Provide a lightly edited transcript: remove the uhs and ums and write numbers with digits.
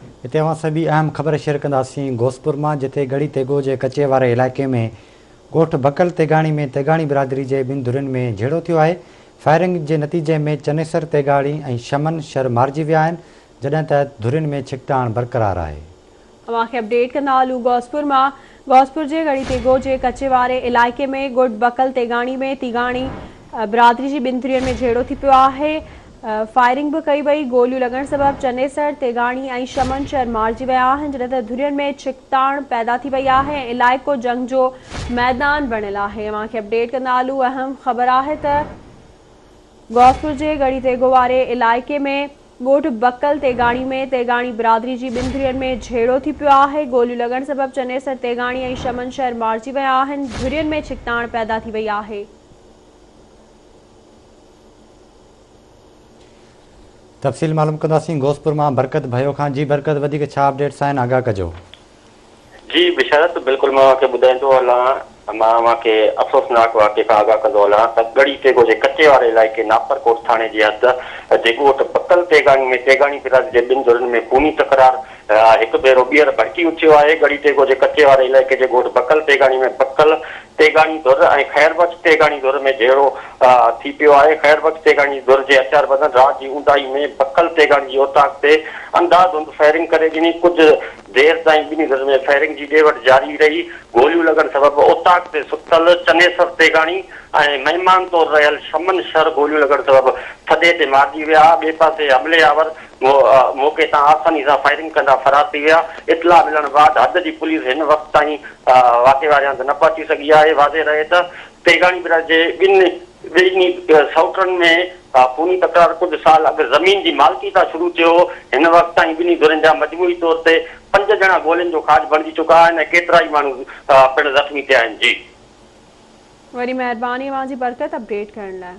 हिते अवां सभी अहम ख़बर शेयर कंदासीं घोसपुर मां, जिथे गढ़ी तेगो जे कचे वारे इलाइक़े में ॻोठ बकल तेगाणी में तेगाणी बिरादरी जे ॿिनि धुरियुनि में झेड़ो थियो आहे। फायरिंग जे नतीजे में चनेसर तेगाणी ऐं शमन शर मारिजी विया आहिनि, जॾहिं त धुरियुनि में छिकटाण बरक़रार आहे। अवांखे अपडेट कंदा हलूं घोसपुर मां। घोसपुर जे गढ़ी तेगो जे कचे वारे इलाइक़े में ॻोठ बकल तेगाणी में तेगाणी बिरादरी जी ॿिनि धुरियुनि में झेड़ो थी पियो आहे। फायरिंग भी कई वई। गोलियूं लॻण सबब चनेसर तेगाणी ऐं शमन शहर मारिजी विया आहिनि, जॾहिं त धुरियुनि में छिकताण पैदा थी वई आहे। इलाइक़ो जंग जो मैदान बणियल आहे। अवांखे अपडेट कंदा हलूं। अहम ख़बर आहे त घोसपुर जे गढ़ी तेगो वारे इलाइक़े में ॻोठ बकल तेगाणी में तेगाणी बिरादरी जी ॿिनि धुरियुनि में झेड़ो थी पियो आहे। गोलियूं लॻण सबब चनेसर तेगाणी ऐं शमन शहर मारिजी विया आहिनि। धुरियुनि में छिकताण पैदा थी वई आहे। तफ़सील मालूम कंदासीं घोसपुर मां बरकत भयो खां। जी बरकत, वधीक छा अपडेट्स आहिनि, आगाह कजो। जी बिशारत, बिल्कुल मैं ॿुधाईंदो हलां। मां अफ़सोसनाक वाक़े खां आगाह कंदो हलां त गढ़ी तेगो जे कचे वारे इलाइक़े नापरकोट थाणे जी हद जे ॻोठ बकल तेगाणी में तेगाणी बिरादरी जे ॿिनि धुरियुनि में खूनी तकरार हिकु भेरो ॿीहर भड़की उथियो आहे। गढ़ी तेगो जे कचे वारे इलाइक़े जे ॻोठ बकल तेगाणी में बकल तेगाणी धुर ऐं ख़ैरबख्श तेगाणी धुर में झेड़ो थी पियो आहे। ख़ैरबख्श तेगाणी धुर जे हथियार बंदन रात जी ऊंदाही में बकल तेगाणी जी ओताक ते अंधाधुंध फायरिंग करे ॾिनी। कुछ देर ताईं ॿिन्ही धुर में फायरिंग जी ॾे वठि जारी रही। गोलियूं लॻण सबब ओताक ते सुतल चनेसर तेगाणी ऐं महिमान तौर रहियल शमन शर गोलियूं लॻण सबब थॾे ते मारिजी विया। ॿिए पासे हमलेआवर मौक़े तां आसानी सां फायरिंग कंदा फरार थी विया। इतला मिलण बाद हद जी पुलिस हिन वक़्त ताईं वाक़े वारे हंधि न पहुची सघी आहे। वाज़े रहे त तेगाणी बिरादरी जे ॿिन्ही सौटनि में खूनी तकरार कुझु साल अॻु ज़मीन जी मालिकी तां शुरू थियो। हिन वक़्त ताईं ॿिन्ही धुरियुनि जा मजमूई तौर ते 5 ॼणा गोलियुनि जो खाज बणिजी चुका आहिनि ऐं केतिरा ई माण्हू पिणु ज़ख़्मी थिया आहिनि। जी वरी महिरबानी अवां जी बरकत अपडेट करण लाइ।